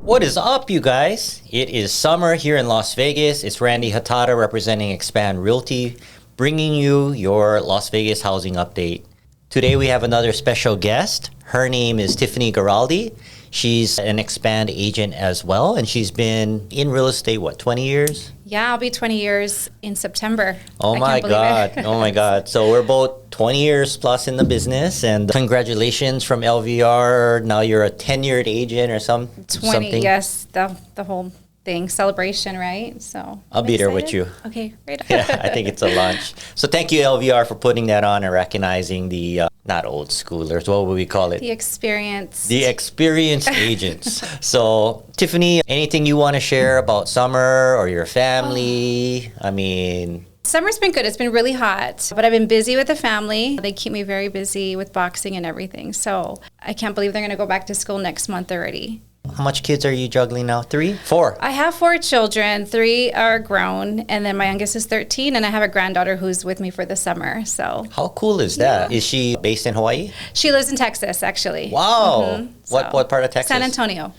What is up, you guys? It is summer here in Las Vegas. It's Randy Hatada representing Xpand Realty, bringing you your Las Vegas housing update. Today we have another special guest. Her name is Tiffany Garaldi. She's an Xpand agent as well, and she's been in real estate, 20 years? Yeah, I'll be 20 years in September. Oh my God. Oh my God. So we're both 20 years plus in the business, and congratulations from LVR. Now you're a tenured agent or something. Yes, the whole thing, celebration, right? So I'll be there with you. Okay, great. Yeah, I think it's a lunch. So thank you, LVR, for putting that on and recognizing the, not old schoolers, what would we call it? The experienced. The experienced agents. So, Tiffany, anything you want to share about summer or your family? I mean... Summer's been good. It's been really hot, but I've been busy with the family. They keep me very busy with boxing and everything. So I can't believe they're going to go back to school next month already. How much kids are you juggling now? 3? 4? I have 4 children. 3 are grown, and then my youngest is 13, and I have a granddaughter who's with me for the summer. So how cool is that? Is she based in Hawaii? She lives in Texas, actually. Wow. What part of Texas? San Antonio.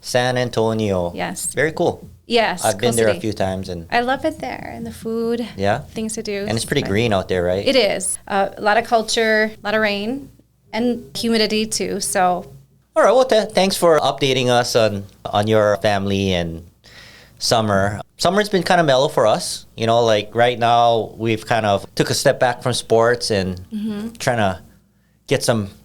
San Antonio. Yes. Very cool. Yes. I've been there city. a few times, and I love it there, and the food. Yeah. Things to do. And it's pretty green out there, right? It is. A lot of culture, a lot of rain, and humidity too. So. All right. Well, thanks for updating us on your family and summer. Summer's been kind of mellow for us. You know, like right now we've kind of took a step back from sports and trying to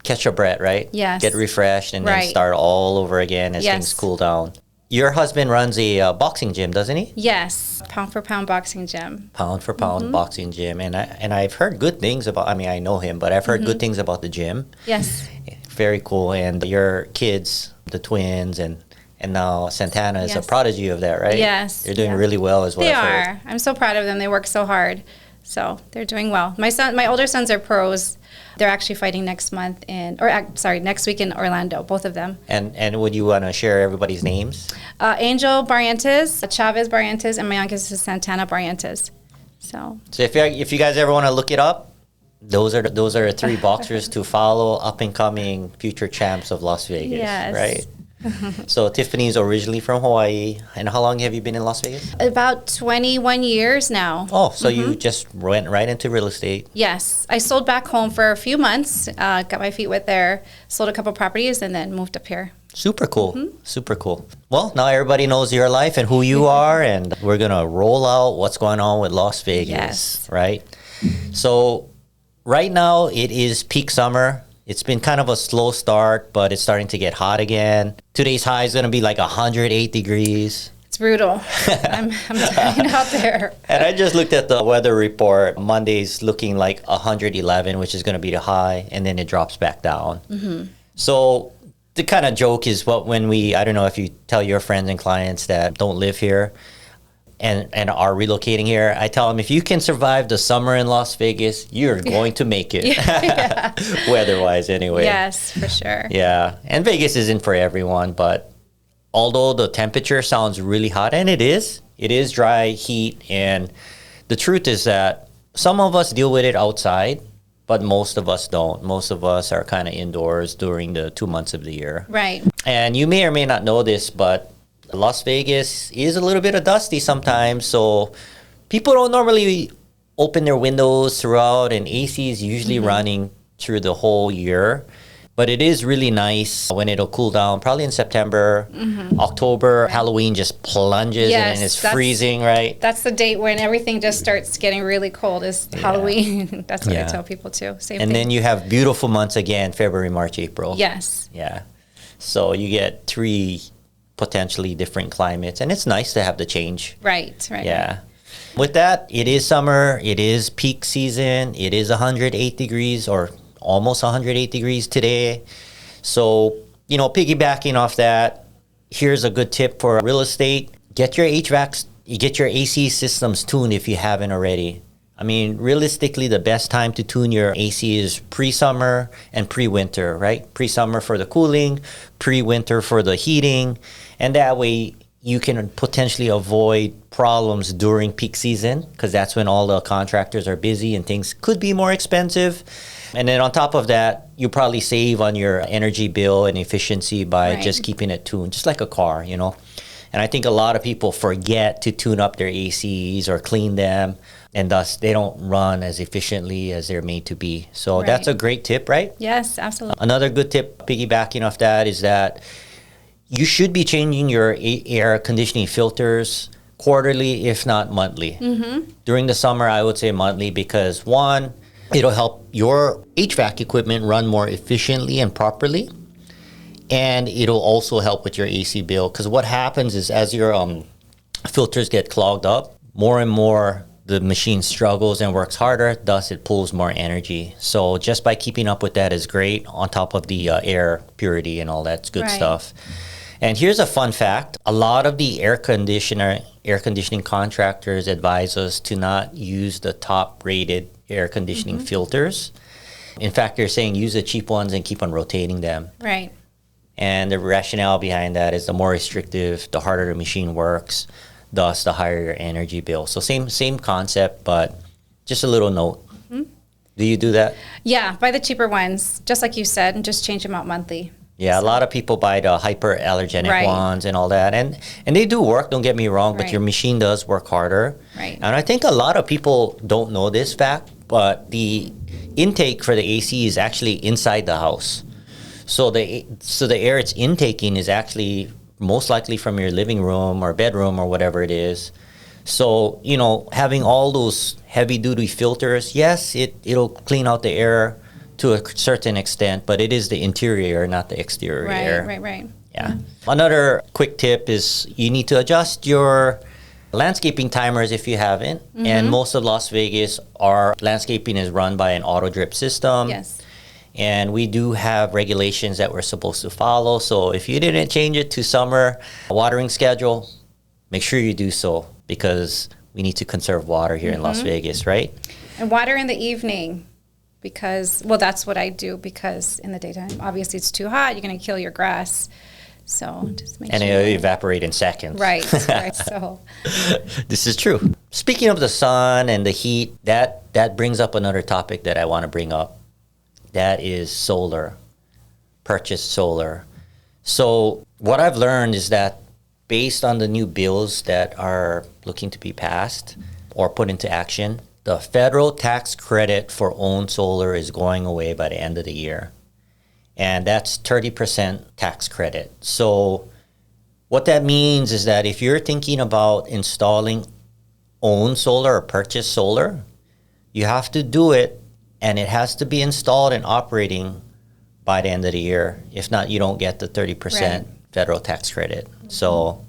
catch your breath, right? Yes. Get refreshed and then start all over again as things cool down. Your husband runs a boxing gym, doesn't he? Yes, pound for pound boxing gym. Pound for pound boxing gym, and I've heard good things about. I mean, I know him, but I've heard good things about the gym. Yes. Very cool. And your kids, the twins, and now Santana is a prodigy of that, right? Yes. They're doing really well as well. They are. I'm so proud of them. They work so hard. So they're doing well. My older sons are pros. They're actually fighting next week in Orlando, both of them. And would you want to share everybody's names? Angel Barrientos, Chavez Barrientos, and my youngest is Santana Barrientos. So if you guys ever want to look it up, those are the 3 boxers to follow, up and coming future champs of Las Vegas, right? So Tiffany's originally from Hawaii, and how long have you been in Las Vegas? About 21 years now. Oh, so you just went right into real estate? Yes, I sold back home for a few months, got my feet wet there, sold a couple properties, and then moved up here. Super cool. Super cool. Well, now everybody knows your life and who you are, and we're gonna roll out what's going on with Las Vegas, right? So right now it is peak summer. It's been kind of a slow start, but it's starting to get hot again. Today's high is going to be like 108 degrees. It's brutal. I'm dying out there. And I just looked at the weather report. Monday's looking like 111, which is going to be the high, and then it drops back down. So the kind of joke is I don't know if you tell your friends and clients that don't live here and are relocating here, I tell them, if you can survive the summer in Las Vegas, you're going to make it. Weather-wise anyway. Yes, for sure. Yeah, and Vegas isn't for everyone, but although the temperature sounds really hot, and it is dry heat, and the truth is that some of us deal with it outside, but most of us don't. Most of us are kind of indoors during the 2 months of the year. Right. And you may or may not know this, but Las Vegas is a little bit of dusty sometimes, so people don't normally open their windows throughout, and AC is usually running through the whole year. But it is really nice when it'll cool down, probably in September, October. Halloween just plunges and it's freezing, right? That's the date when everything just starts getting really cold is Halloween. That's what I tell people too. Same thing. Then you have beautiful months again, February, March, April. Yes. Yeah. So you get 3 potentially different climates, and it's nice to have the change. Right. Yeah. With that, it is summer, it is peak season, it is 108 degrees or almost 108 degrees today. So, piggybacking off that, here's a good tip for real estate. Get your AC systems tuned if you haven't already. I mean, realistically, the best time to tune your AC is pre-summer and pre-winter, right? Pre-summer for the cooling, pre-winter for the heating, and that way you can potentially avoid problems during peak season because that's when all the contractors are busy and things could be more expensive. And then on top of that, you probably save on your energy bill and efficiency by Right. just keeping it tuned, just like a car, you know. And I think a lot of people forget to tune up their ACs or clean them, and thus they don't run as efficiently as they're made to be. So that's a Right. great tip, right? Yes, absolutely. Another good tip, piggybacking off that, is that you should be changing your air conditioning filters quarterly, if not monthly. During the summer, I would say monthly because one, it'll help your HVAC equipment run more efficiently and properly. And it'll also help with your AC bill because what happens is as your filters get clogged up, more and more the machine struggles and works harder, thus it pulls more energy. So just by keeping up with that is great on top of the air purity and all that good Right. stuff. And here's a fun fact. A lot of the air conditioning contractors advise us to not use the top rated air conditioning filters. In fact, they're saying use the cheap ones and keep on rotating them. Right. And the rationale behind that is the more restrictive, the harder the machine works, thus the higher your energy bill. So same concept, but just a little note. Do you do that? Yeah, buy the cheaper ones, just like you said, and just change them out monthly. Yeah, a lot of people buy the hyperallergenic Right. ones and all that. And they do work, don't get me wrong, but Right. your machine does work harder. Right. And I think a lot of people don't know this fact, but the intake for the AC is actually inside the house. So the air it's intaking is actually most likely from your living room or bedroom or whatever it is. So, you know, having all those heavy duty filters, yes, it'll clean out the air to a certain extent, but it is the interior, not the exterior Right, air. right. Yeah. Another quick tip is you need to adjust your landscaping timers if you haven't. And most of Las Vegas, our landscaping is run by an auto drip system. Yes. And we do have regulations that we're supposed to follow. So if you didn't change it to summer watering schedule, make sure you do so because we need to conserve water here in Las Vegas, right? And water in the evening because, well, that's what I do because in the daytime, obviously it's too hot. You're going to kill your grass. So just make And sure. it'll evaporate in seconds. Right, right. So, This is true. Speaking of the sun and the heat, that brings up another topic that I want to bring up. That is solar, purchase solar. So what I've learned is that based on the new bills that are looking to be passed or put into action, the federal tax credit for owned solar is going away by the end of the year. And that's 30% tax credit. So what that means is that if you're thinking about installing own solar or purchase solar, you have to do it and it has to be installed and operating by the end of the year. If not, you don't get the 30% Right. federal tax credit. So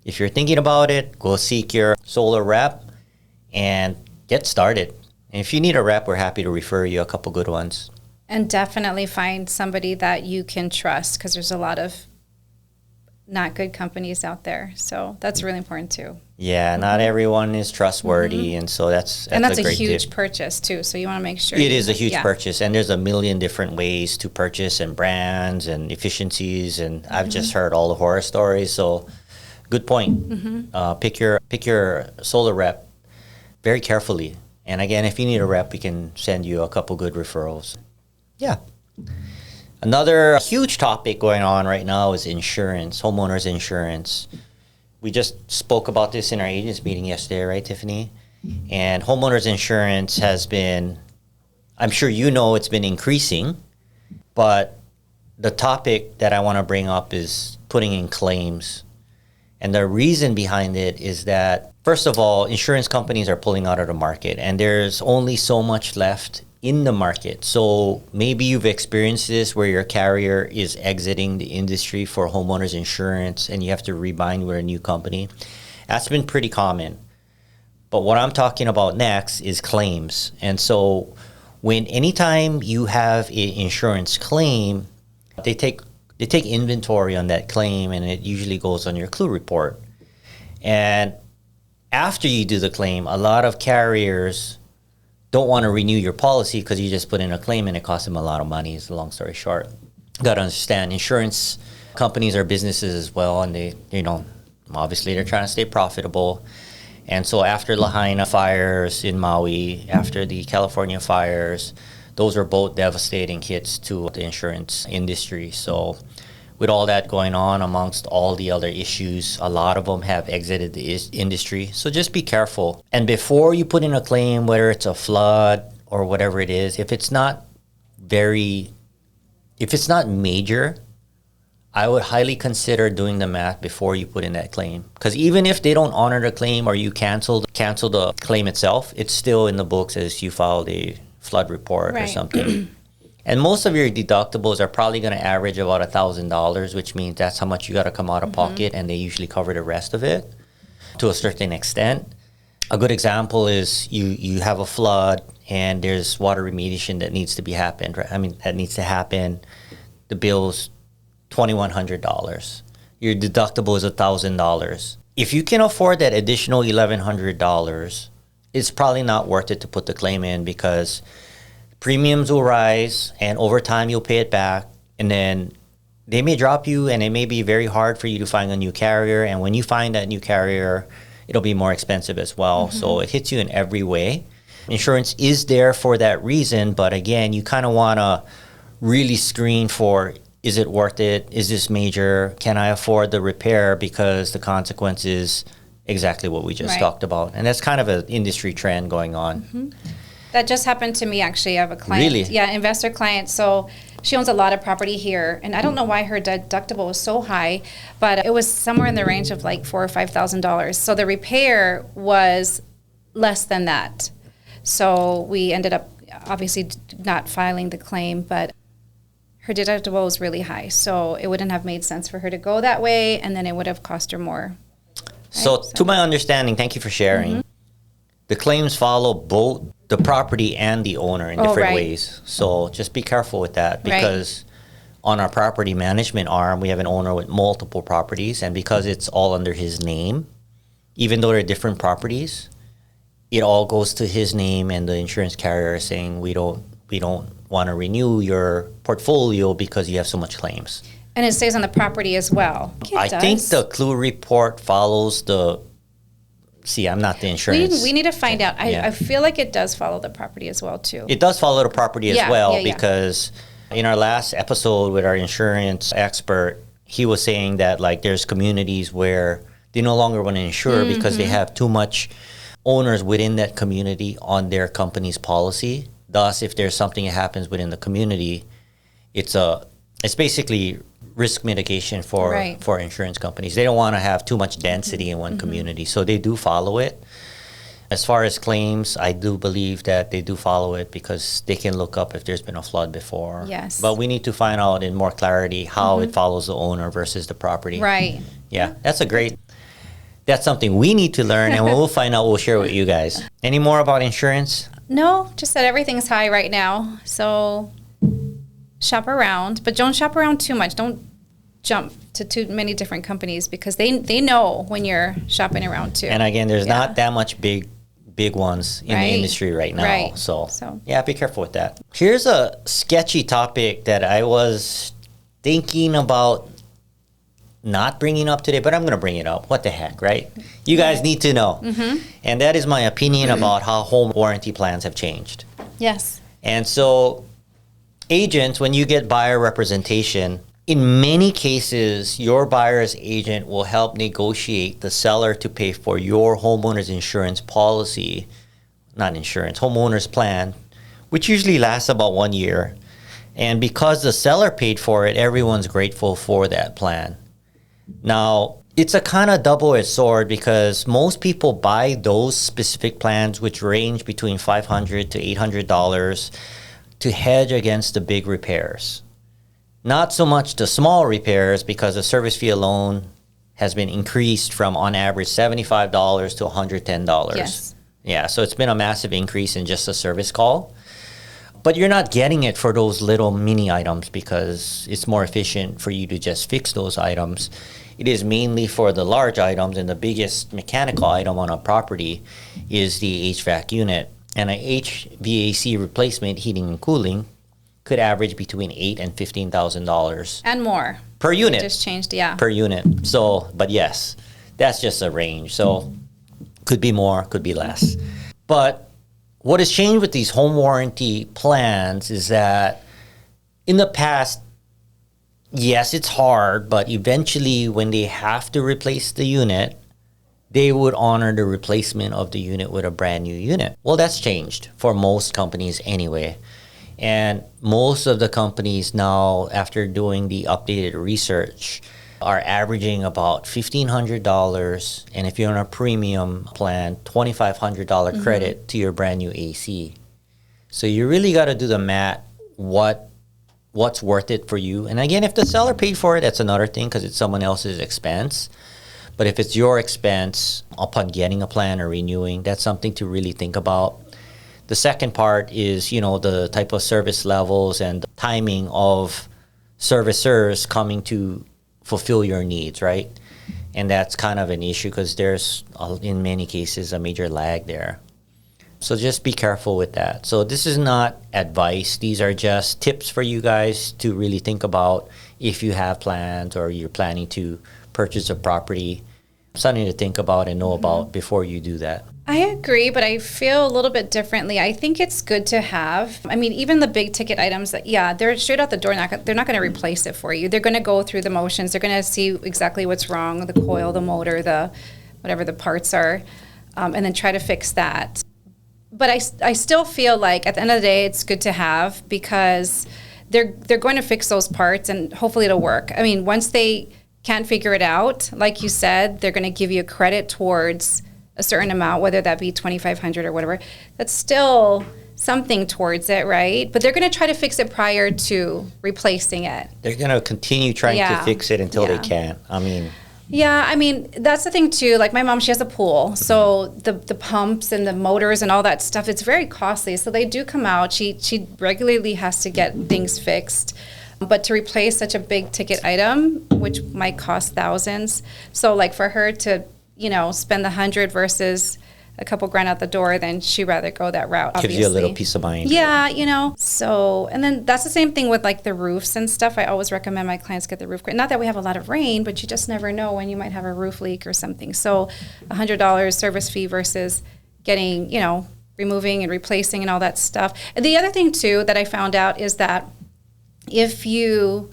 if you're thinking about it, go seek your solar rep and get started. And if you need a rep, we're happy to refer you a couple good ones. and definitely find somebody that you can trust because there's a lot of not good companies out there. So that's really important too. Yeah, not everyone is trustworthy, and so that's And that's a a great huge tip. purchase too. So you want to make sure It you- is a huge yeah. purchase, and there's a million different ways to purchase and brands and efficiencies, and I've just heard all the horror stories. So, good point. Pick your solar rep very carefully, and again, if you need a rep, we can send you a couple good referrals. Yeah. Another huge topic going on right now is insurance, homeowners insurance. We just spoke about this in our agents meeting yesterday, right, Tiffany? And homeowners insurance has been, I'm sure you know it's been increasing, but the topic that I want to bring up is putting in claims. And the reason behind it is that, first of all, insurance companies are pulling out of the market, and there's only so much left in the market. So maybe you've experienced this where your carrier is exiting the industry for homeowners insurance and you have to rebind with a new company. That's been pretty common. But what I'm talking about next is claims. And so anytime you have an insurance claim, they take inventory on that claim, and it usually goes on your clue report. And after you do the claim, a lot of carriers don't want to renew your policy because you just put in a claim and it costs them a lot of money. Is the long story short. Got to understand, insurance companies are businesses as well, and they, obviously they're trying to stay profitable. And so after Lahaina fires in Maui, after the California fires, those were both devastating hits to the insurance industry. So with all that going on amongst all the other issues, a lot of them have exited the industry. So just be careful. And before you put in a claim, whether it's a flood or whatever it is, if it's not major, I would highly consider doing the math before you put in that claim. Because even if they don't honor the claim or you cancel the claim itself, it's still in the books as you filed a flood report or something. And most of your deductibles are probably going to average about $1,000, which means that's how much you got to come out of pocket, and they usually cover the rest of it to a certain extent. A good example is you have a flood and there's water remediation that needs to be happened, right? I mean, that needs to happen. The bill's $2,100. Your deductible is $1,000. If you can afford that additional $1,100, it's probably not worth it to put the claim in, because premiums will rise and over time you'll pay it back, and then they may drop you and it may be very hard for you to find a new carrier, and when you find that new carrier, it'll be more expensive as well. So it hits you in every way. Insurance is there for that reason, but again, you kind of want to really screen for, is it worth it? Is this major? Can I afford the repair? Because the consequence is exactly what we just talked about. And that's kind of an industry trend going on. That just happened to me, actually. I have a client. Really? Yeah, investor client. So she owns a lot of property here, and I don't know why her deductible was so high, but it was somewhere in the range of like $4,000 or $5,000. So the repair was less than that. So we ended up obviously not filing the claim, but her deductible was really high. So it wouldn't have made sense for her to go that way, and then it would have cost her more. So to my understanding, thank you for sharing, the claims follow both the property and the owner in different ways. So just be careful with that, because on our property management arm, we have an owner with multiple properties, and because it's all under his name, even though they're different properties, it all goes to his name, and the insurance carrier is saying, we don't want to renew your portfolio because you have so much claims. And it stays on the property as well. I think the clue report follows the... See, I'm not the insurance. We need to find out. I feel like it does follow the property as well, too. It does follow the property as well, because in our last episode with our insurance expert, he was saying that like there's communities where they no longer want to insure because they have too much owners within that community on their company's policy. Thus, if there's something that happens within the community, it's basically risk mitigation for insurance companies. They don't want to have too much density in one community, so they do follow it. As far as claims, I do believe that they do follow it because they can look up if there's been a flood before. Yes. But we need to find out in more clarity how it follows the owner versus the property. Right. Yeah, that's something we need to learn, and when we'll find out, we'll share with you guys. Any more about insurance? No, just that everything's high right now. So shop around, but don't shop around too much. Don't jump to too many different companies, because they know when you're shopping around too. And again, there's not that much big ones in the industry right now. So yeah, be careful with that. Here's a sketchy topic that I was thinking about not bringing up today, but I'm going to bring it up. What the heck, right? You guys need to know. And that is my opinion about how home warranty plans have changed. Yes. And so agents, when you get buyer representation, in many cases, your buyer's agent will help negotiate the seller to pay for your homeowner's insurance policy, homeowner's plan, which usually lasts about 1 year. And because the seller paid for it, everyone's grateful for that plan. Now, it's a kind of double-edged sword, because most people buy those specific plans, which range between $500 to $800, to hedge against the big repairs. Not so much the small repairs, because the service fee alone has been increased from, on average, $75 to $110. Yes. Yeah, so it's been a massive increase in just a service call. But you're not getting it for those little mini items, because it's more efficient for you to just fix those items. It is mainly for the large items, and the biggest mechanical item on a property is the HVAC unit. And a HVAC replacement, heating and cooling, could average between $8,000 and $15,000 and more per unit. It just changed, per unit. So, but yes, that's just a range. So Could be more, could be less. But what has changed with these home warranty plans is that in the past, yes, it's hard, but eventually when they have to replace the unit, they would honor the replacement of the unit with a brand new unit. Well, that's changed for most companies anyway. And most of the companies now, after doing the updated research, are averaging about $1,500. And if you're on a premium plan, $2,500 credit to your brand new AC. So you really got to do the math, what's worth it for you. And again, if the seller paid for it, that's another thing because it's someone else's expense. But if it's your expense upon getting a plan or renewing, that's something to really think about. The second part is, the type of service levels and the timing of servicers coming to fulfill your needs, right? And that's kind of an issue because there's, in many cases, a major lag there. So just be careful with that. So this is not advice. These are just tips for you guys to really think about if you have plans or you're planning to purchase a property. Something to think about and know about before you do that. I agree, but I feel a little bit differently. I think it's good to have. I mean, even the big ticket items, they're straight out the door. They're not going to replace it for you. They're going to go through the motions. They're going to see exactly what's wrong, the coil, the motor, the whatever the parts are, and then try to fix that. But I still feel like at the end of the day, it's good to have because they're going to fix those parts and hopefully it'll work. I mean, once they can't figure it out, like you said, they're going to give you a credit towards a certain amount, whether that be $2,500 or whatever. That's still something towards it, right? But they're going to try to fix it prior to replacing it. They're going to continue trying to fix it until they can. I mean, that's the thing too. Like my mom, she has a pool. So the pumps and the motors and all that stuff, it's very costly. So they do come out. She regularly has to get things fixed. But to replace such a big ticket item, which might cost thousands, so like for her to, spend the $100 versus a couple grand out the door, then she'd rather go that route. Gives you a little peace of mind. Yeah, So, and then that's the same thing with like the roofs and stuff. I always recommend my clients get the roof. Not that we have a lot of rain, but you just never know when you might have a roof leak or something. So, $100 service fee versus getting, removing and replacing and all that stuff. And the other thing too that I found out is that if you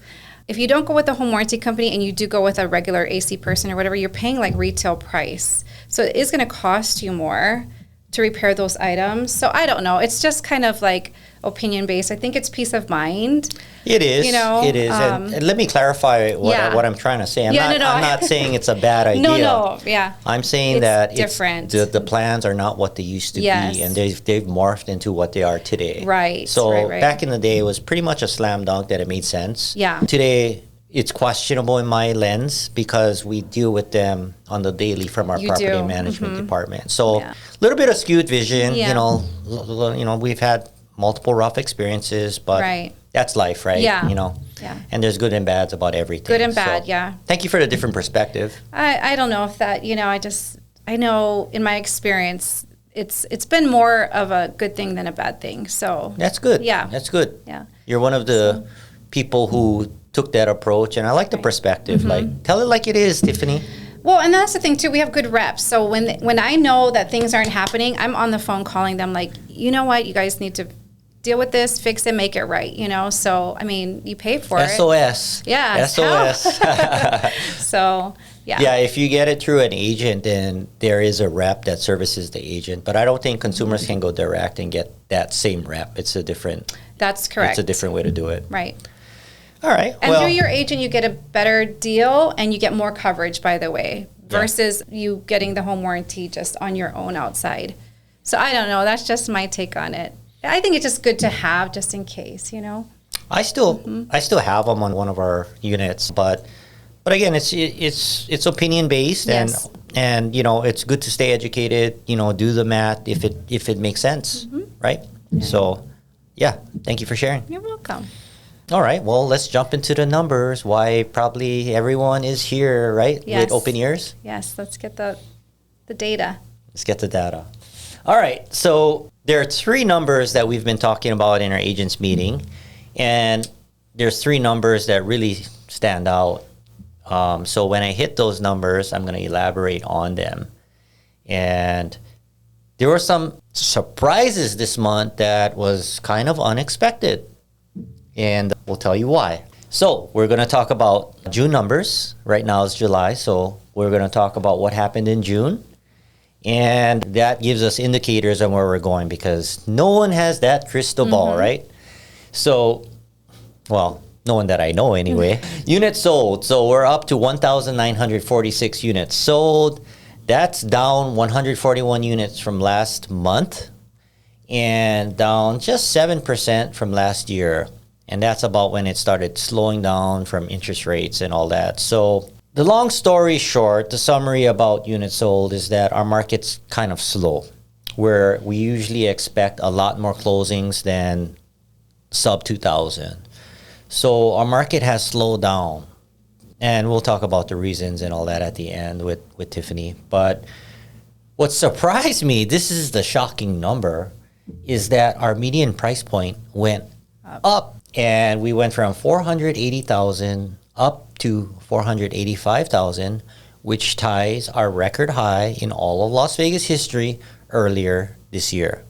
don't go with the home warranty company and you do go with a regular AC person or whatever, you're paying like retail price. So it is going to cost you more to repair those items. So I don't know. It's just kind of like opinion based. I think it's peace of mind. It is. It is. And let me clarify what I'm trying to say. I'm not saying it's a bad idea. I'm saying that different. The plans are not what they used to be, and they've morphed into what they are today. Right. So back in the day, it was pretty much a slam dunk that it made sense. Yeah. Today, it's questionable in my lens because we deal with them on the daily from our property management department. So a little bit of skewed vision. We've had multiple rough experiences, but that's life, right? Yeah. And there's good and bads about everything. Good and bad, Thank you for the different perspective. I don't know if that, I know in my experience, it's been more of a good thing than a bad thing. So that's good. Yeah. That's good. Yeah. You're one of the people who took that approach, and I like the perspective. Like, tell it like it is, Tiffany. Well, and that's the thing too. We have good reps. So when I know that things aren't happening, I'm on the phone calling them like, you know what, you guys need to deal with this, fix it, make it right. So I mean, you pay for it. SOS. Yeah. SOS. So yeah. Yeah. If you get it through an agent, then there is a rep that services the agent. But I don't think consumers can go direct and get that same rep. It's a different. That's correct. It's a different way to do it. Right. All right. And through your agent, you get a better deal and you get more coverage, by the way, versus you getting the home warranty just on your own outside. So I don't know. That's just my take on it. I think it's just good to have just in case, I still have them on one of our units, but again, it's opinion based, and it's good to stay educated. Do the math if it makes sense, right? Yeah. So, thank you for sharing. You're welcome. All right, well, let's jump into the numbers. Why probably everyone is here, right? Yes. With open ears. Yes, let's get the data. Let's get the data. All right, so there are three numbers that we've been talking about in our agents meeting, and there's three numbers that really stand out. So when I hit those numbers, I'm going to elaborate on them. And there were some surprises this month that was kind of unexpected. And we'll tell you why. So we're going to talk about June numbers. Right now it's July, so we're going to talk about what happened in June. And that gives us indicators on where we're going because no one has that crystal ball, right? So, well, no one that I know anyway. Units sold. So we're up to 1,946 units sold. That's down 141 units from last month and down just 7% from last year. And that's about when it started slowing down from interest rates and all that. So the long story short, the summary about units sold is that our market's kind of slow, where we usually expect a lot more closings than sub 2,000. So our market has slowed down. And we'll talk about the reasons and all that at the end with Tiffany. But what surprised me, this is the shocking number, is that our median price point went up. And we went from 480,000 up to 485,000, which ties our record high in all of Las Vegas history earlier this year.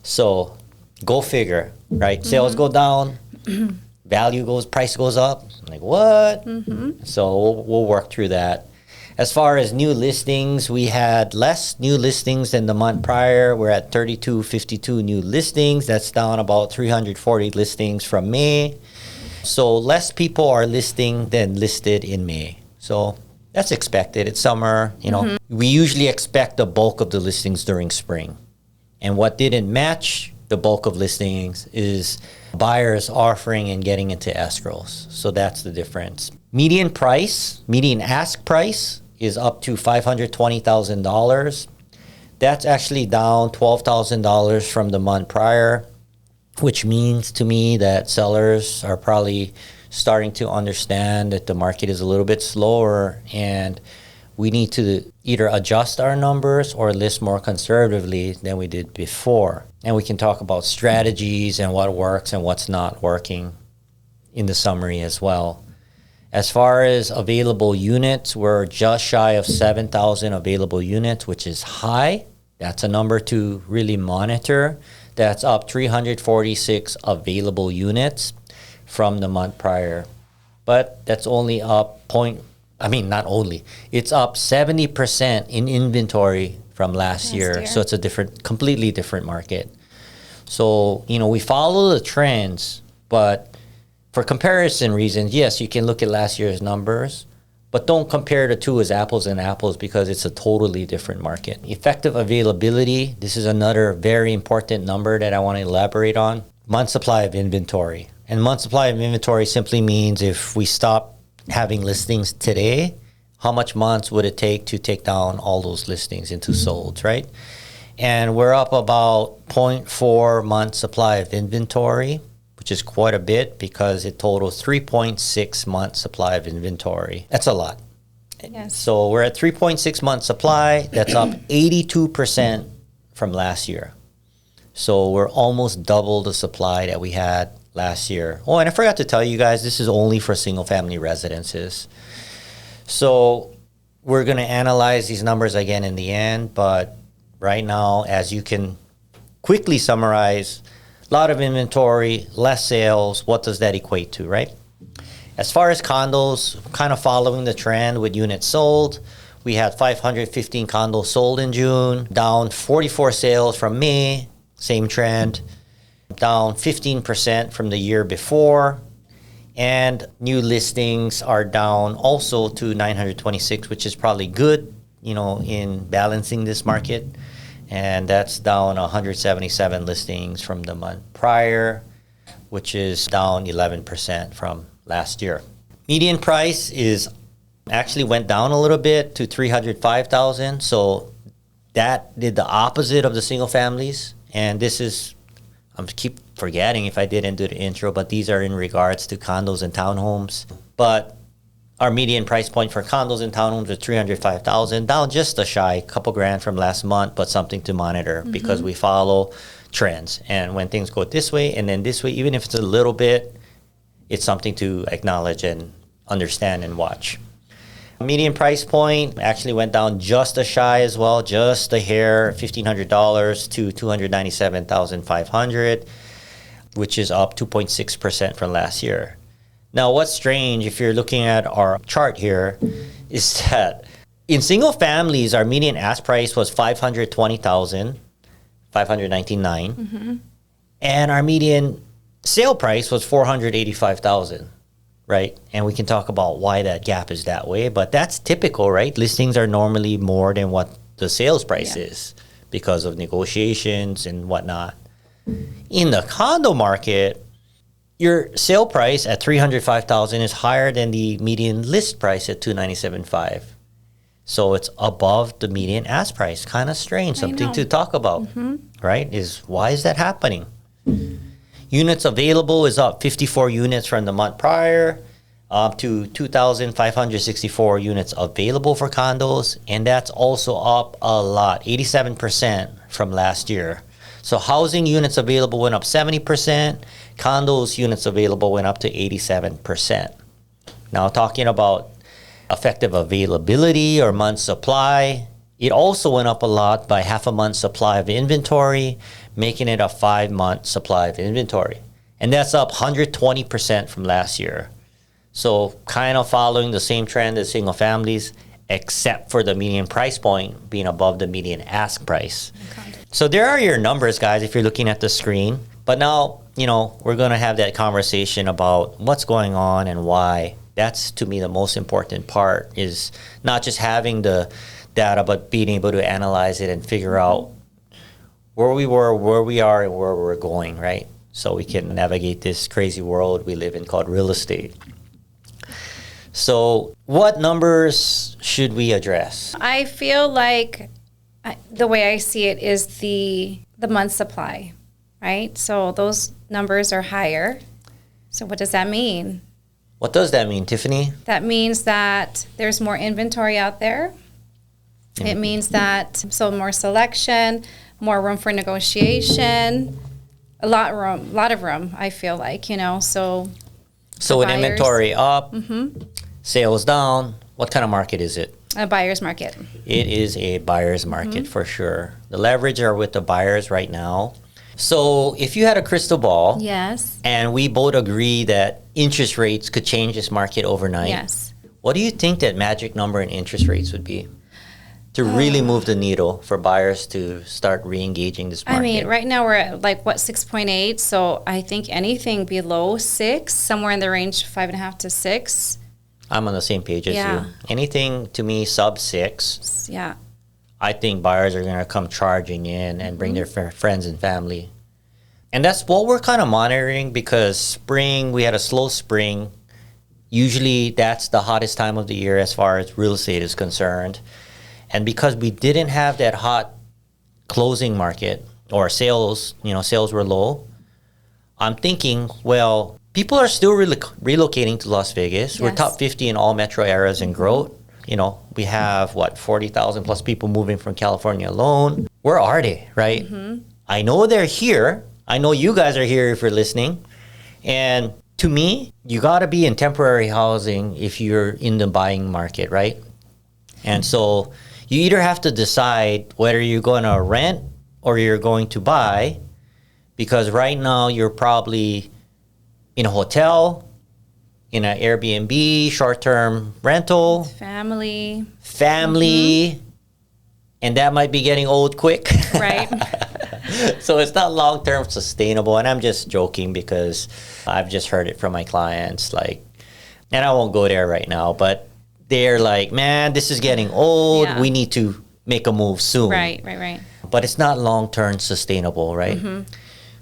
So go figure, right? Sales go down, price goes up. Like, what? So we'll work through that. As far as new listings, we had less new listings than the month prior. We're at 3,252 new listings. That's down about 340 listings from May. So less people are listing than listed in May. So that's expected. It's summer, We usually expect the bulk of the listings during spring. And what didn't match the bulk of listings is buyers offering and getting into escrows. So that's the difference. Median ask price is up to $520,000. That's actually down $12,000 from the month prior, which means to me that sellers are probably starting to understand that the market is a little bit slower and we need to either adjust our numbers or list more conservatively than we did before. And we can talk about strategies and what works and what's not working in the summary as well. As far as available units, we're just shy of 7,000 available units, which is high. That's a number to really monitor. That's up 346 available units from the month prior. But that's only up it's up 70% in inventory from last year. So it's a completely different market. So, we follow the trends, but for comparison reasons, yes, you can look at last year's numbers, but don't compare the two as apples and apples because it's a totally different market. Effective availability, this is another very important number that I want to elaborate on. Month supply of inventory. And month supply of inventory simply means if we stop having listings today, how much months would it take to take down all those listings into solds, right? And we're up about 0.4 month supply of inventory, which is quite a bit because it totals 3.6 months supply of inventory. That's a lot. Yes. So we're at 3.6 months supply. That's up 82% from last year. So we're almost double the supply that we had last year. Oh, and I forgot to tell you guys, this is only for single-family residences. So we're going to analyze these numbers again in the end, but right now, as you can quickly summarize, a lot of inventory, less sales. What does that equate to, right? As far as condos, kind of following the trend with units sold, we had 515 condos sold in June, down 44 sales from May, same trend, down 15% from the year before. And new listings are down also to 926, which is probably good, in balancing this market. And that's down 177 listings from the month prior, which is down 11% from last year. Median price actually went down a little bit to 305,000. So that did the opposite of the single families. And this is, I keep forgetting if I didn't do the intro, but these are in regards to condos and townhomes. But our median price point for condos and townhomes is 305,000, down just a shy, couple grand from last month, but something to monitor because we follow trends. And when things go this way and then this way, even if it's a little bit, it's something to acknowledge and understand and watch. Median price point actually went down just a shy as well, just a hair, $1,500 to $297,500, which is up 2.6% from last year. Now, what's strange, if you're looking at our chart here, is that in single families, our median ask price was $520,599, and our median sale price was $485,000. Right? And we can talk about why that gap is that way, but that's typical, right? Listings are normally more than what the sales price is because of negotiations and whatnot. In the condo market, your sale price at $305,000 is higher than the median list price at $297,500. So it's above the median ask price. Kind of strange, something to talk about, right? Why is that happening? Units available is up 54 units from the month prior, up to 2,564 units available for condos, and that's also up a lot, 87% from last year. So housing units available went up 70%, condos units available went up to 87%. Now talking about effective availability or month supply, it also went up a lot by half a month supply of inventory, making it a 5-month supply of inventory. And that's up 120% from last year. So kind of following the same trend as single families, except for the median price point being above the median ask price. Okay. So there are your numbers, guys, if you're looking at the screen. But now, we're going to have that conversation about what's going on and why. That's, to me, the most important part, is not just having the data, but being able to analyze it and figure out where we were, where we are, and where we're going, right? So we can navigate this crazy world we live in called real estate. So what numbers should we address? I feel like the way I see it is the month supply, right? So those numbers are higher. So what does that mean? What does that mean, Tiffany? That means that there's more inventory out there. It means that more selection, more room for negotiation, a lot of room, I feel like, so with inventory up, sales down, what kind of market is it? A buyer's market. It is a buyer's market for sure. The leverage are with the buyers right now. So if you had a crystal ball, yes, and we both agree that interest rates could change this market overnight, yes, what do you think that magic number in interest rates would be to really move the needle for buyers to start re-engaging this market? I mean, right now we're at 6.8, so I think anything below 6, somewhere in the range 5.5 to 6. I'm on the same page as you. Anything to me sub 6. Yeah. I think buyers are going to come charging in and bring their friends and family. And that's what we're kind of monitoring, because spring, we had a slow spring. Usually that's the hottest time of the year as far as real estate is concerned. And because we didn't have that hot closing market or sales, sales were low, I'm thinking, well, people are still relocating to Las Vegas. Yes. We're top 50 in all metro areas in growth. We have, 40,000 plus people moving from California alone. Where are they, right? I know they're here. I know you guys are here if you're listening. And to me, you got to be in temporary housing if you're in the buying market, right? And so you either have to decide whether you're going to rent or you're going to buy, because right now you're probably in a hotel, in an Airbnb, short-term rental. Family. And that might be getting old quick. Right. So it's not long-term sustainable. And I'm just joking because I've just heard it from my clients. And I won't go there right now, but they're like, man, this is getting old. Yeah. We need to make a move soon. Right. But it's not long-term sustainable, right?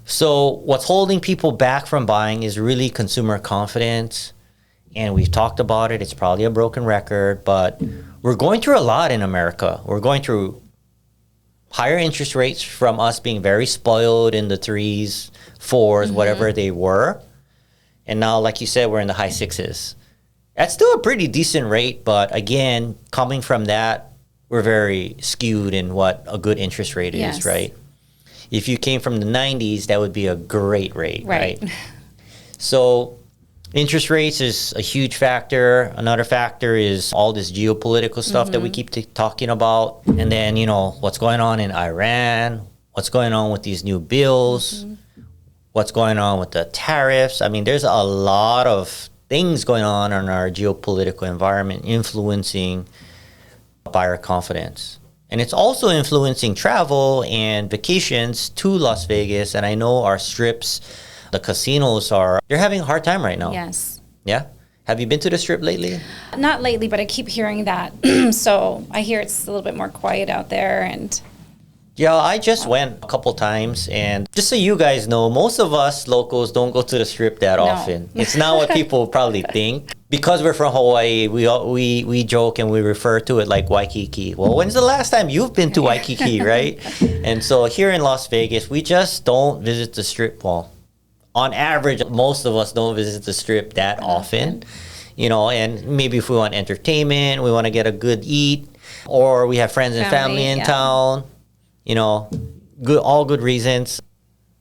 So what's holding people back from buying is really consumer confidence. And we've talked about it. It's probably a broken record, but we're going through a lot in America. We're going through higher interest rates from us being very spoiled in the 3s, 4s, whatever they were. And now, like you said, we're in the high 6s. That's still a pretty decent rate, but again, coming from that, we're very skewed in what a good interest rate is, right? If you came from the 90s, that would be a great rate, right? So Interest rates is a huge factor. Another factor is all this geopolitical stuff that we keep talking about. And then, what's going on in Iran, what's going on with these new bills, what's going on with the tariffs. I mean, there's a lot of things going on in our geopolitical environment influencing buyer confidence. And it's also influencing travel and vacations to Las Vegas. And I know our strips, the casinos they're having a hard time right now. Yes. Yeah? Have you been to the Strip lately? Not lately, but I keep hearing that. So I hear it's a little bit more quiet out there. And Yeah, I just went a couple times, and just so you guys know, most of us locals don't go to the Strip that often. It's not what people probably think. Because we're from Hawaii, we joke and we refer to it like Waikiki. Well, when's the last time you've been to Waikiki, right? And so here in Las Vegas, we just don't visit the Strip. Well, on average, most of us don't visit the Strip that often. And maybe if we want entertainment, we want to get a good eat, or we have friends and family in town. All good reasons.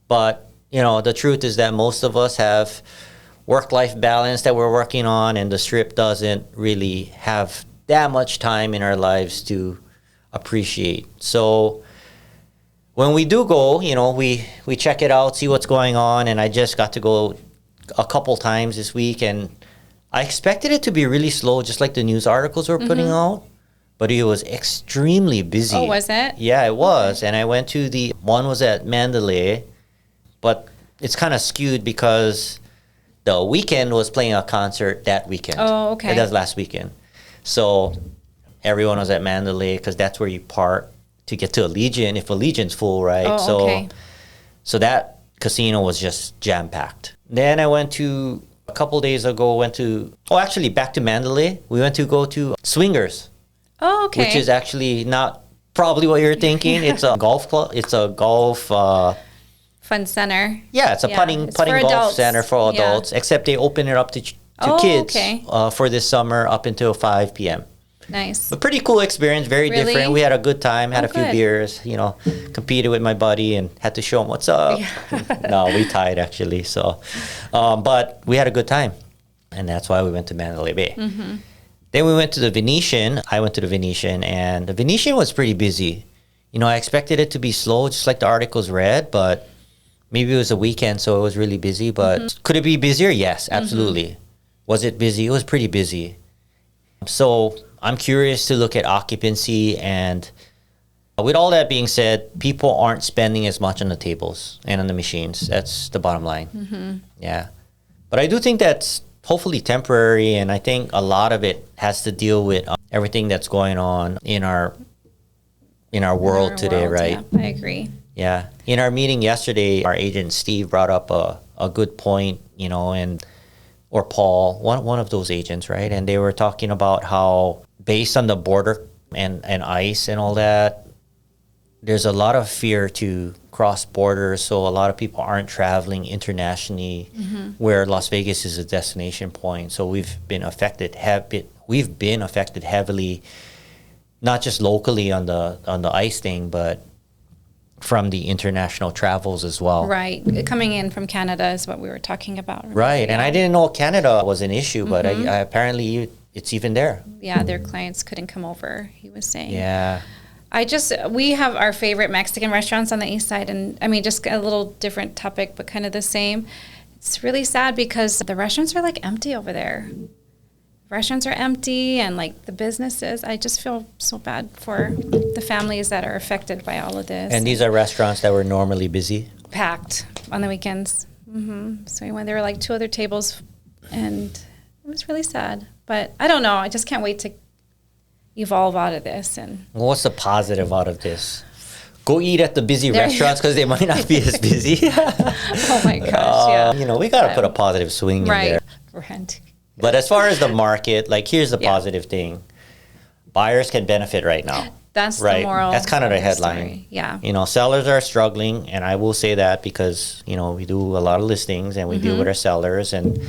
But, the truth is that most of us have work-life balance that we're working on, and the Strip doesn't really have that much time in our lives to appreciate. So when we do go, we check it out, see what's going on, and I just got to go a couple times this week, and I expected it to be really slow, just like the news articles were putting out. But it was extremely busy. Oh, was it? Yeah, it was. And I went to one was at Mandalay, but it's kind of skewed because the Weeknd was playing a concert that weekend. Oh, okay. That was last weekend. So everyone was at Mandalay because that's where you park to get to Allegiant, if Allegiant's full, right? Oh, okay. So that casino was just jam-packed. Then I went to, a couple days ago, back to Mandalay. We went to go to Swingers. Oh, okay. Which is actually not probably what you're thinking. It's a golf club. It's a golf fun center. Yeah, it's a putting golf adults. center for adults. Except they open it up to kids for this summer up until 5 p.m. Nice. A pretty cool experience. Very different. We had a good time. Had a few beers. Competed with my buddy and had to show him what's up. Yeah. No, we tied actually. So, but we had a good time, and that's why we went to Mandalay Bay. Mm-hmm. Then we went to the Venetian. I went to the Venetian, and the Venetian was pretty busy. I expected it to be slow, just like the articles read, but maybe it was a weekend, so it was really busy. But could it be busier? Yes, absolutely. Was it busy? It was pretty busy. So I'm curious to look at occupancy, and with all that being said, people aren't spending as much on the tables and on the machines. That's the bottom line. Mm-hmm. Yeah. But I do think that's hopefully temporary, and I think a lot of it has to deal with everything that's going on in our world today, right? Yeah, I agree. Yeah. In our meeting yesterday, our agent Steve brought up a good point, or Paul, one of those agents, right? And they were talking about how based on the border and ICE and all that, there's a lot of fear to cross borders, so a lot of people aren't traveling internationally, where Las Vegas is a destination point. So we've been affected heavily, not just locally on the ICE thing, but from the international travels as well. Right. Coming in from Canada is what we were talking about. Right. And I didn't know Canada was an issue, but apparently it's even there. Yeah, their clients couldn't come over, he was saying. Yeah. We have our favorite Mexican restaurants on the east side, and I mean, just a little different topic, but kind of the same. It's really sad because the restaurants are like empty over there. Restaurants are empty, and like the businesses, I just feel so bad for the families that are affected by all of this. And these are restaurants that were normally busy? Packed on the weekends. So when there were like 2 other tables, and it was really sad. But I don't know, I just can't wait to evolve out of this. And what's the positive out of this? Go eat at the busy restaurants because they might not be as busy. Oh my gosh, yeah. We got to put a positive swing in there. Right. But as far as the market, here's the positive thing. Buyers can benefit right now. That's the moral. That's kind of the headline. Story. Yeah. Sellers are struggling, and I will say that because, we do a lot of listings and we deal with our sellers. And,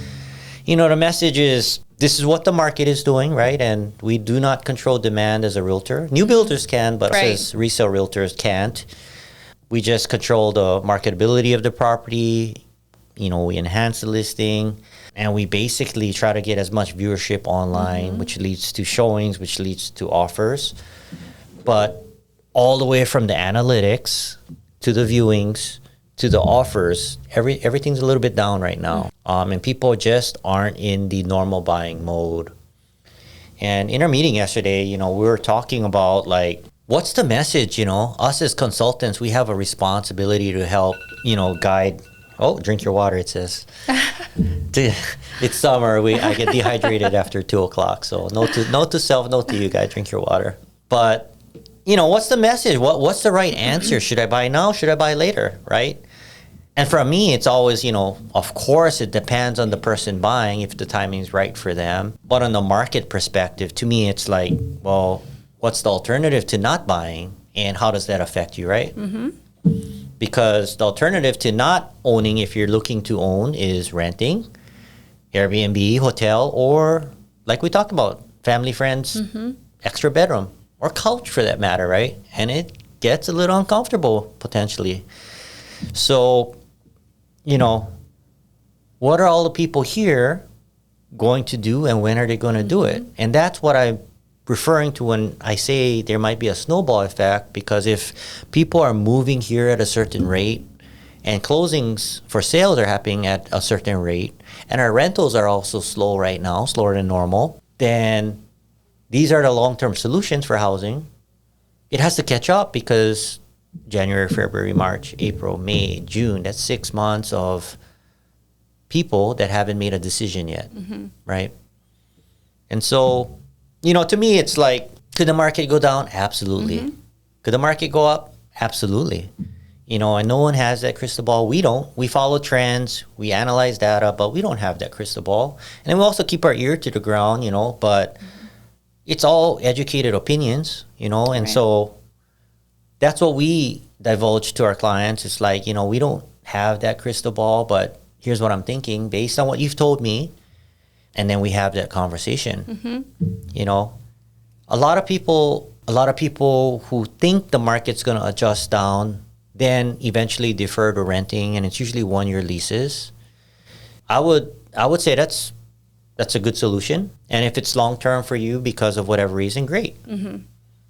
the message is, this is what the market is doing, right? And we do not control demand as a realtor. New builders can, but us as resale realtors can't. We just control the marketability of the property, we enhance the listing, and we basically try to get as much viewership online, which leads to showings, which leads to offers. But all the way from the analytics to the viewings to the offers, everything's a little bit down right now. And people just aren't in the normal buying mode. And in our meeting yesterday, we were talking about like, what's the message? Us as consultants, we have a responsibility to help, guide. Oh, drink your water, it says. It's summer. I get dehydrated after 2:00. So note to self, note to you guys, drink your water. But, what's the message? What's the right answer? Should I buy now? Should I buy later? Right? And for me, it's always, of course, it depends on the person buying if the timing is right for them. But on the market perspective, to me, it's like, well, what's the alternative to not buying? And how does that affect you, right? Because the alternative to not owning, if you're looking to own, is renting, Airbnb, hotel, or like we talked about, family, friends, extra bedroom, or couch for that matter, right? And it gets a little uncomfortable potentially. So, what are all the people here going to do, and when are they going to do it? And that's what I'm referring to when I say there might be a snowball effect, because if people are moving here at a certain rate and closings for sales are happening at a certain rate, and our rentals are also slow right now, slower than normal, then these are the long-term solutions for housing. It has to catch up, because January, February, March, April, May, June, that's 6 months of people that haven't made a decision yet, right? And so, to me, it's like, could the market go down? Absolutely. Could the market go up? Absolutely. And no one has that crystal ball. We don't. We follow trends. We analyze data, but we don't have that crystal ball. And then we also keep our ear to the ground, but it's all educated opinions, and right. So that's what we divulge to our clients. It's like, we don't have that crystal ball, but here's what I'm thinking based on what you've told me. And then we have that conversation. A lot of people who think the market's going to adjust down, then eventually defer to renting, and it's usually 1-year leases. I would say that's a good solution. And if it's long-term for you because of whatever reason, great.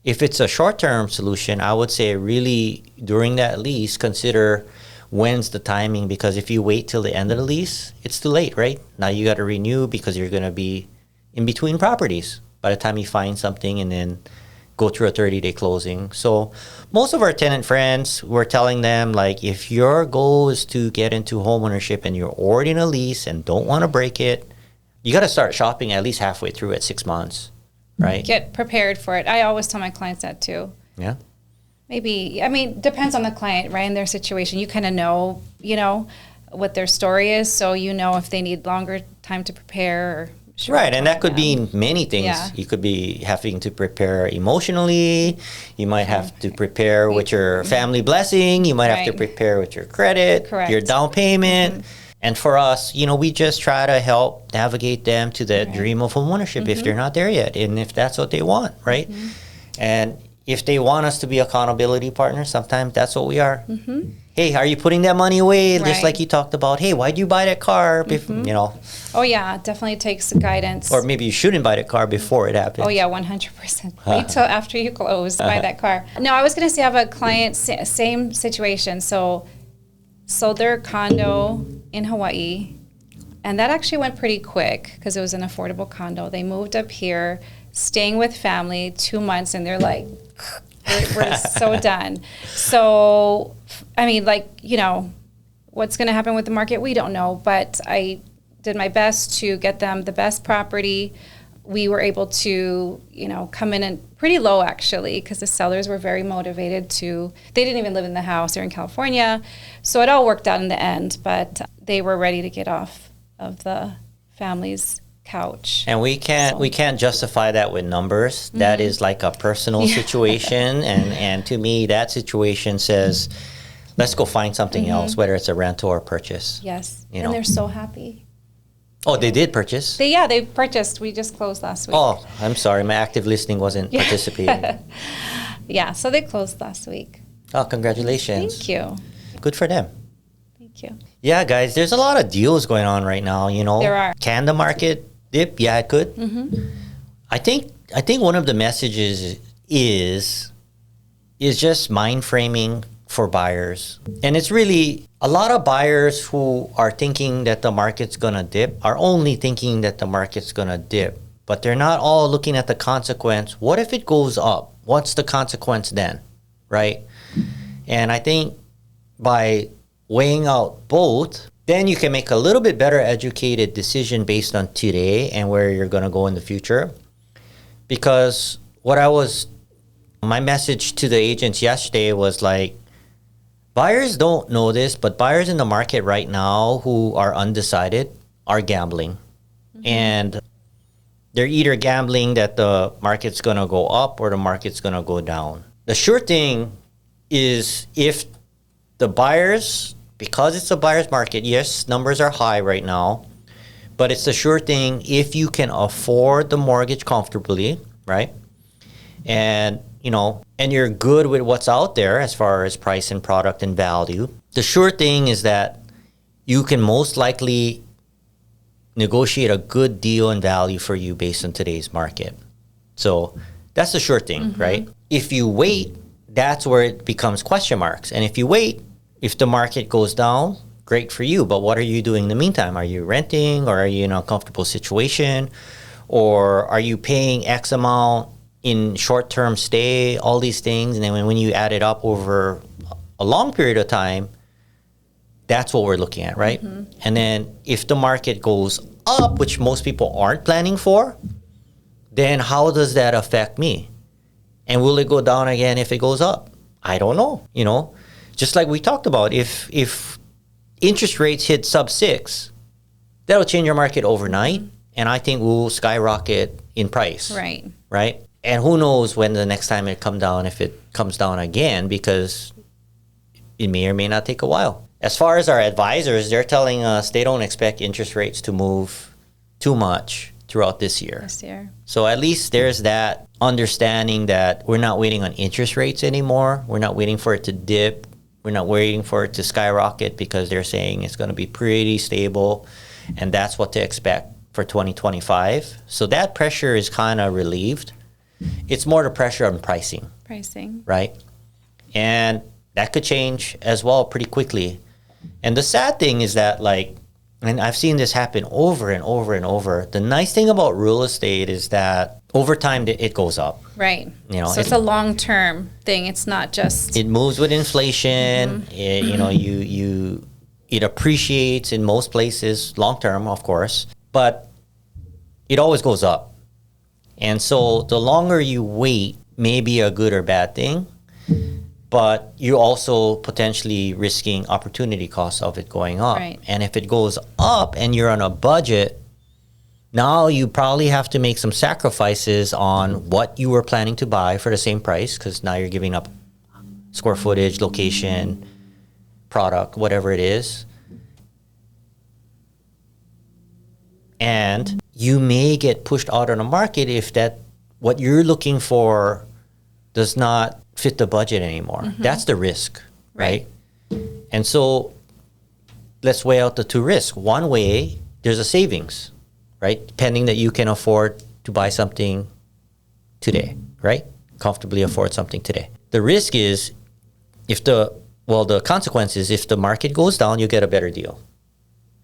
If it's a short-term solution, I would say really during that lease, consider when's the timing, because if you wait till the end of the lease, it's too late, right? Now you got to renew because you're going to be in between properties by the time you find something and then go through a 30-day closing. So most of our tenant friends, we're telling them, like, if your goal is to get into homeownership and you're already in a lease and don't want to break it, you got to start shopping at least halfway through at 6 months. Right. Get prepared for it. I always tell my clients that too. Yeah. Maybe, depends on the client, right? And their situation. You kind of know, what their story is. So if they need longer time to prepare. Right. And that could be many things. Yeah. You could be having to prepare emotionally. You might have to prepare with your family blessing. You might have to prepare with your credit, your down payment. And for us, we just try to help navigate them to that dream of homeownership if they're not there yet, and if that's what they want, right? And if they want us to be accountability partners, sometimes that's what we are. Hey, are you putting that money away? Just like you talked about, hey, why'd you buy that car? Oh, yeah, definitely takes guidance. Or maybe you shouldn't buy the car before it happens. Oh, yeah, 100%. Wait till after you close, buy that car. No, I was going to say I have a client, same situation. So sold their condo in Hawaii, and that actually went pretty quick because it was an affordable condo. They moved up here, staying with family 2 months, and they're like, we're so done. So, what's going to happen with the market? We don't know, but I did my best to get them the best property. We were able to, come in and pretty low actually, because the sellers were very motivated they didn't even live in the house. They're in California. So it all worked out in the end, but they were ready to get off of the family's couch. And we can't justify that with numbers. That is like a personal situation. And to me, that situation says, let's go find something else, whether it's a rental or purchase. Yes. And they're so happy. Oh, they did purchase? They purchased. We just closed last week. Oh, I'm sorry. My active listening wasn't participating. Yeah, so they closed last week. Oh, congratulations. Thank you. Good for them. Thank Thank you. Yeah, guys, there's a lot of deals going on right now, you know. There are. Can the market dip? Yeah, it could. I think one of the messages is just mind framing for buyers. And it's really a lot of buyers who are thinking that the market's going to dip are only thinking that the market's going to dip, but they're not all looking at the consequence. What if it goes up? What's the consequence then? Right? And I think by weighing out both, then you can make a little bit better educated decision based on today and where you're going to go in the future. Because my message to the agents yesterday was like, buyers don't know this, but buyers in the market right now who are undecided are gambling. And they're either gambling that the market's going to go up or the market's going to go down. The sure thing is if the buyers, because it's a buyer's market, yes, numbers are high right now, but it's a sure thing if you can afford the mortgage comfortably, right? And, you know, and you're good with what's out there as far as price and product and value. The sure thing is that you can most likely negotiate a good deal and value for you based on today's market. So that's the sure thing, right? If you wait, that's where it becomes question marks. And if you wait, if the market goes down, great for you. But what are you doing in the meantime? Are you renting, or are you in a comfortable situation? Or are you paying X amount in short-term stay, all these things? And then when you add it up over a long period of time, that's what we're looking at, right? And then if the market goes up, which most people aren't planning for, then how does that affect me? And will it go down again if it goes up? I don't know, you know? Just like we talked about, if interest rates hit sub 6, that'll change your market overnight, and I think we'll skyrocket in price. Right. Right? And who knows when the next time it comes down, if it comes down again, because it may or may not take a while. As far as our advisors, they're telling us they don't expect interest rates to move too much throughout this year. This year. So at least there's that understanding that we're not waiting on interest rates anymore. We're not waiting for it to dip. We're not waiting for it to skyrocket, because they're saying it's going to be pretty stable, and that's what to expect for 2025. So that pressure is kind of relieved. It's more the pressure on pricing. Right? And that could change as well pretty quickly. And the sad thing is that, like, and I've seen this happen over and over and over. The nice thing about real estate is that over time it goes up. Right. You know, so it's a long-term thing. It's not just... It moves with inflation. It, you know, it appreciates in most places, long-term, of course. But it always goes up. And so the longer you wait may be a good or bad thing, but you're also potentially risking opportunity costs of it going up. Right. And if it goes up and you're on a budget, now you probably have to make some sacrifices on what you were planning to buy for the same price, because now you're giving up square footage, location, product, whatever it is. And you may get pushed out on the market if that what you're looking for does not fit the budget anymore. That's the risk, right? And so let's weigh out the two risks. One way, there's a savings, right? Depending that you can afford to buy something today, right? Comfortably afford something today. The risk is the consequence is if the market goes down, you get a better deal.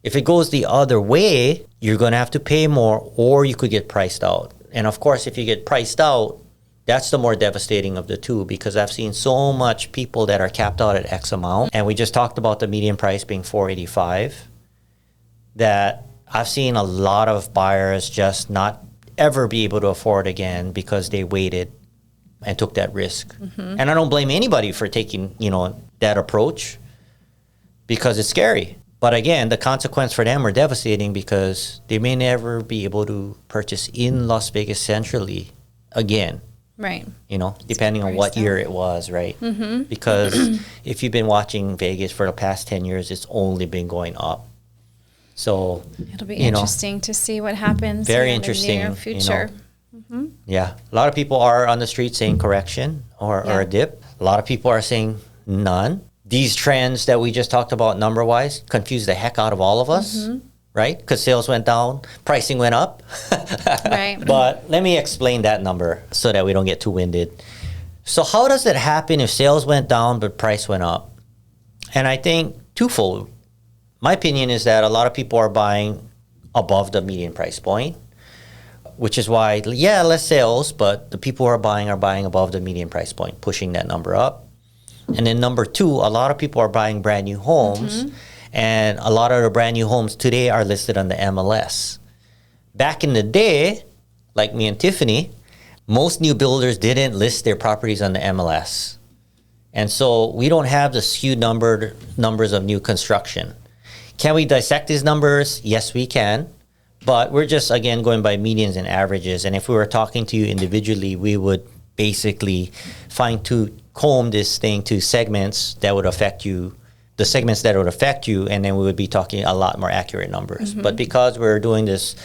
If it goes the other way, you're going to have to pay more, or you could get priced out. And of course, if you get priced out, that's the more devastating of the two, because I've seen so much people that are capped out at X amount. And we just talked about the median price being $485, that I've seen a lot of buyers just not ever be able to afford again because they waited and took that risk. And I don't blame anybody for taking, that approach, because it's scary. But again, the consequence for them are devastating, because they may never be able to purchase in Las Vegas centrally again. Right. Depending on what year it was, right? Because if you've been watching Vegas for the past 10 years, it's only been going up. So it'll be interesting to see what happens. Very interesting. In the near future. Yeah. A lot of people are on the street saying correction or a dip. A lot of people are saying none. these trends that we just talked about number wise confuse the heck out of all of us, right? Because sales went down, pricing went up. Right. But let me explain that number so that we don't get too winded. So how does it happen if sales went down but price went up? And I think twofold. My opinion is that a lot of people are buying above the median price point, which is why, yeah, less sales, but the people who are buying above the median price point, pushing that number up. And then number two, a lot of people are buying brand new homes, and a lot of the brand new homes today are listed on the MLS. Back in the day, like me and Tiffany, most new builders didn't list their properties on the MLS. And so we don't have the skewed numbers of new construction. Can we dissect these numbers? Yes, we can. But we're just, again, going by medians and averages. And if we were talking to you individually, we would basically comb this thing to segments that would affect you, the segments that would affect you, and then we would be talking a lot more accurate numbers. But because we're doing this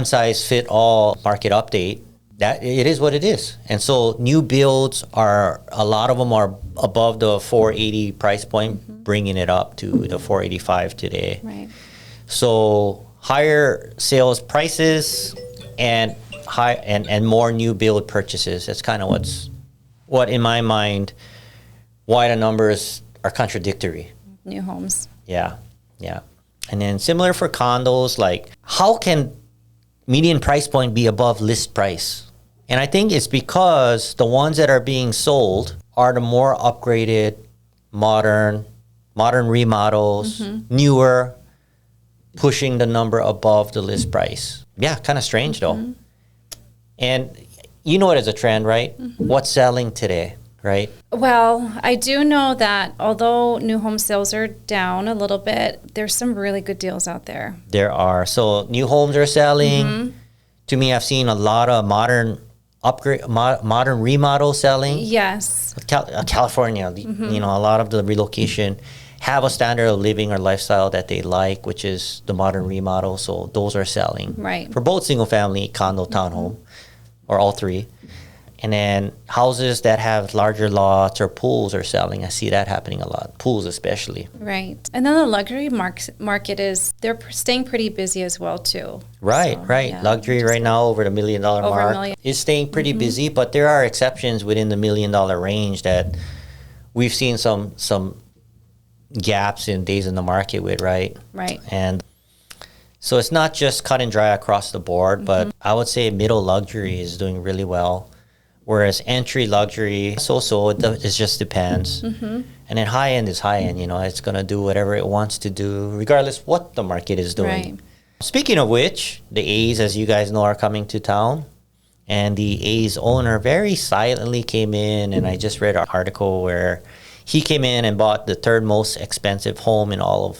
one-size-fit-all market update, that it is what it is. And so new builds a lot of them are above the 480 price point, bringing it up to the 485 today. Right. So higher sales prices and more new build purchases. That's kind of what in my mind, why the numbers are contradictory. New homes. Yeah. And then similar for condos, like how can median price point be above list price? And I think it's because the ones that are being sold are the more upgraded, modern remodels, newer, pushing the number above the list price. Yeah, kind of strange though. And you know it as a trend, right? What's selling today, right? Well, I do know that although new home sales are down a little bit, there's some really good deals out there. There are. So new homes are selling. To me, I've seen a lot of modern remodel selling. Yes. California, you know, a lot of the relocation have a standard of living or lifestyle that they like, which is the modern remodel. So those are selling. Right. For both single family, condo, townhome, or all three. And then houses that have larger lots or pools are selling. I see that happening a lot, pools especially. Right. And then the luxury market they're staying pretty busy as well too. Right, So, right. yeah. Luxury right now over the $1 million Over mark $1 million. is staying pretty busy, but there are exceptions within the $1 million range that we've seen some gaps in days in the market with, right? Right. And so it's not just cut and dry across the board, but I would say middle luxury is doing really well. Whereas entry luxury, it just depends. And then high end is high end, you know, it's going to do whatever it wants to do, regardless what the market is doing. Right. Speaking of which, the A's, as you guys know, are coming to town. And the A's owner very silently came in, and I just read an article where he came in and bought the third most expensive home in all of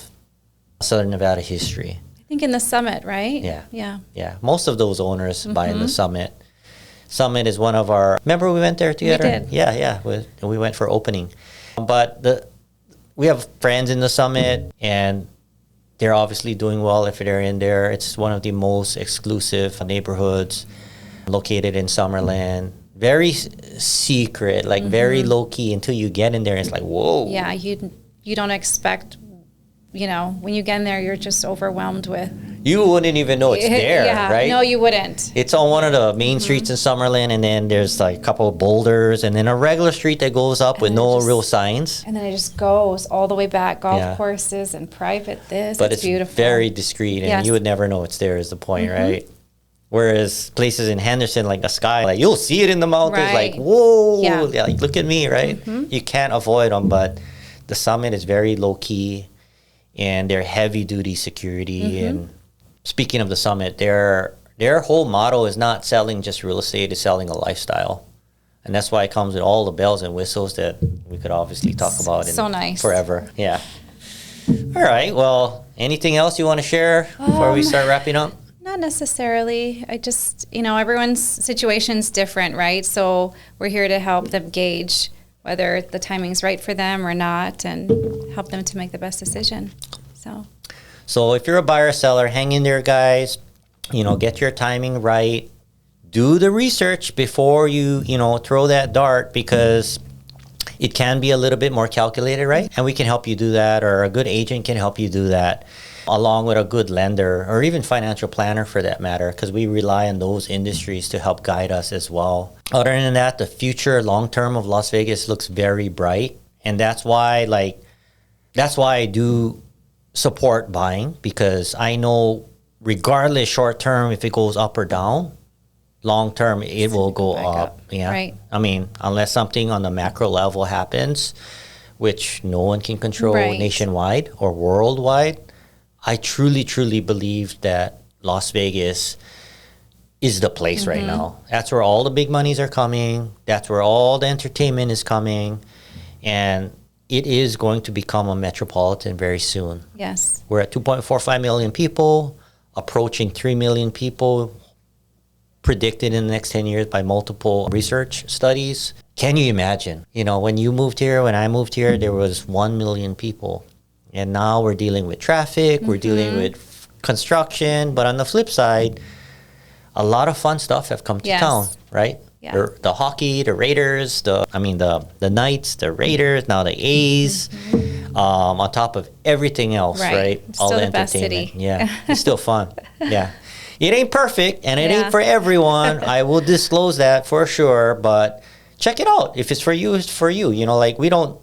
Southern Nevada history. I think in the Summit, right? Yeah. Yeah. Yeah, most of those owners buy in the Summit. Summit is one of our. Remember we went there together? We did. Yeah. We went for opening, but we have friends in the Summit, and they're obviously doing well if they're in there. It's one of the most exclusive neighborhoods located in Summerlin. Very secret, like very low key until you get in there. It's like whoa. Yeah. You don't expect. You know, when you get in there, you're just overwhelmed with. You wouldn't even know it's there, yeah, right? No, you wouldn't. It's on one of the main streets in Summerlin, and then there's like a couple of boulders, and then a regular street that goes up with then no just- real signs. And then it just goes all the way back, golf Yeah. courses and private But it's beautiful. very discreet, and Yes. you would never know it's there is the point, right? Whereas places in Henderson, like the sky, like you'll see it in the mountains, like Right. whoa, Yeah. like look at me, right? You can't avoid them, but the Summit is very low key, and they're heavy duty security. And speaking of the Summit, their whole motto is not selling just real estate; it's selling a lifestyle, and that's why it comes with all the bells and whistles that we could obviously talk about So nice. forever. Yeah. All right. Well, anything else you want to share before we start wrapping up? Not necessarily. I just, everyone's situation's different, right? So we're here to help them gauge whether the timing's right for them or not, and help them to make the best decision. So if you're a buyer or seller, hang in there, guys. Get your timing right. Do the research before you throw that dart, because it can be a little bit more calculated, right? And we can help you do that, or a good agent can help you do that, along with a good lender or even financial planner for that matter, because we rely on those industries to help guide us as well. Other than that, the future long term of Las Vegas looks very bright. And that's why I do support buying, because I know regardless short term if it goes up or down, long term it will go up. Yeah. Right. I mean, unless something on the macro level happens, which no one can control Right. nationwide or worldwide, I truly, truly believe that Las Vegas is the place right now. That's where all the big monies are coming. That's where all the entertainment is coming. And it is going to become a metropolitan very soon. Yes. We're at 2.45 million people, approaching 3 million people predicted in the next 10 years by multiple research studies. Can you imagine? You know, when you moved here, when I moved here, there was 1 million people. And now we're dealing with traffic, we're dealing with construction. But on the flip side, a lot of fun stuff have come to Yes. town, right? Yeah. The hockey, the Raiders, the Knights, the Raiders, now the A's, on top of everything else, right? It's still the best city. Yeah, it's still fun. Yeah. It ain't perfect, and it Yeah. ain't for everyone. I will disclose that for sure, but check it out. If it's for you, it's for you. You know, like we don't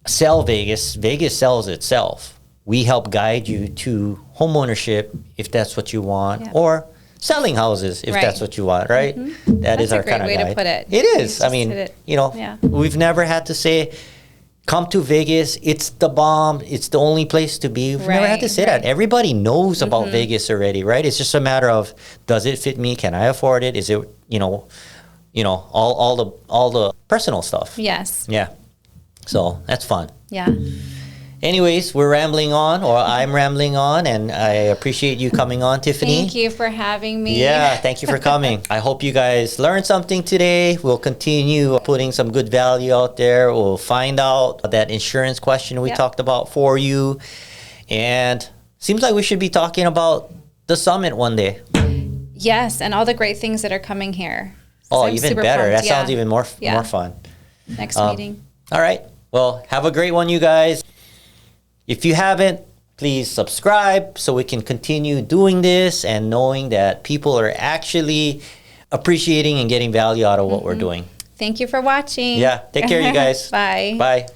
sell Vegas. Vegas sells itself. We help guide you to homeownership if that's what you want, Yeah. or selling houses if Right. that's what you want, right? That is That's a our great kind of way to guide. put it. It You is. I just mean, hit it. you know, Yeah. we've never had to say, come to Vegas. It's the bomb. It's the only place to be. We've never had to Right, say that. right. Everybody knows about Vegas already, right? It's just a matter of, does it fit me? Can I afford it? Is it, all the personal stuff. Yes. Yeah. So that's fun. Yeah. Anyways, we're rambling on, or I'm rambling on, and I appreciate you coming on, Tiffany. Thank you for having me. Yeah, thank you for coming. I hope you guys learned something today. We'll continue putting some good value out there. We'll find out that insurance question we Yep. talked about for you. And seems like we should be talking about the summit one day. Yes, and all the great things that are coming here. Oh, I'm even super better. pumped. That sounds Yeah. even more Yeah. fun. Next meeting. All right. Well, have a great one, you guys. If you haven't, please subscribe so we can continue doing this and knowing that people are actually appreciating and getting value out of what we're doing. Thank you for watching. Yeah. Take care, you guys. Bye. Bye.